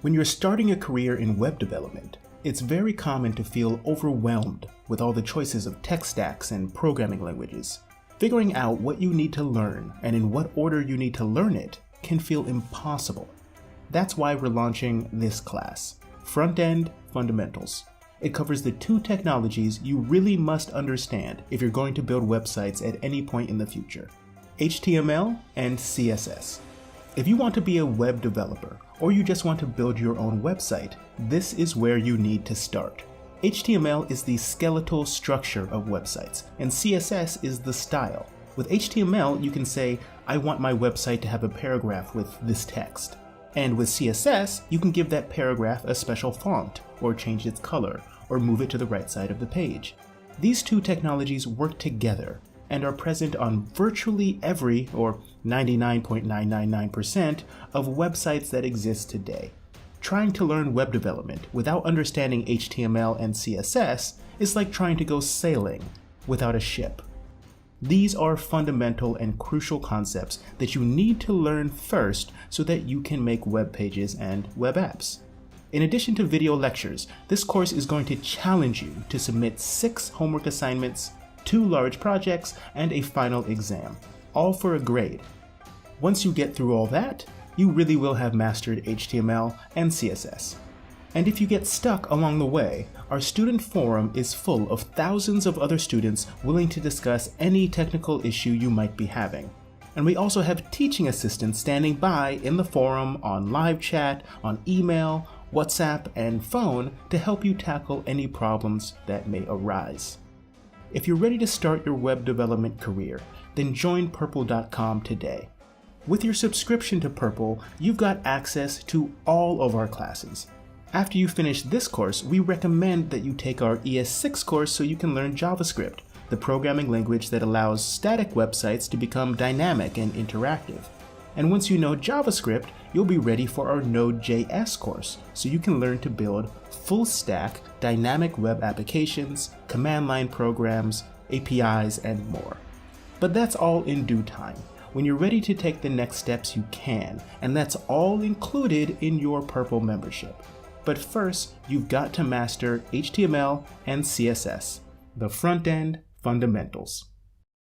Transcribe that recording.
When you're starting a career in web development, it's very common to feel overwhelmed with all the choices of tech stacks and programming languages. Figuring out what you need to learn and in what order you need to learn it can feel impossible. That's why we're launching this class, Frontend Fundamentals. It covers the two technologies you really must understand if you're going to build websites at any point in the future, HTML and CSS. If you want to be a web developer, or you just want to build your own website, this is where you need to start. HTML is the skeletal structure of websites, and CSS is the style. With HTML, you can say, I want my website to have a paragraph with this text. And with CSS, you can give that paragraph a special font, or change its color, or move it to the right side of the page. These two technologies work together and are present on virtually every, or 99.999% of websites that exist today. Trying to learn web development without understanding HTML and CSS is like trying to go sailing without a ship. These are fundamental and crucial concepts that you need to learn first so that you can make web pages and web apps. In addition to video lectures, this course is going to challenge you to submit 6 homework assignments, 2 large projects, and a final exam, all for a grade. Once you get through all that, you really will have mastered HTML and CSS. And if you get stuck along the way, our student forum is full of thousands of other students willing to discuss any technical issue you might be having. And we also have teaching assistants standing by in the forum on live chat, on email, WhatsApp, and phone to help you tackle any problems that may arise. If you're ready to start your web development career, then join Purple.com today. With your subscription to Purple, you've got access to all of our classes. After you finish this course, we recommend that you take our ES6 course so you can learn JavaScript, the programming language that allows static websites to become dynamic and interactive. And once you know JavaScript, you'll be ready for our Node.js course, so you can learn to build full-stack dynamic web applications, command line programs, APIs, and more. But that's all in due time. When you're ready to take the next steps, you can, and that's all included in your Purple membership. But first, you've got to master HTML and CSS, the front-end fundamentals.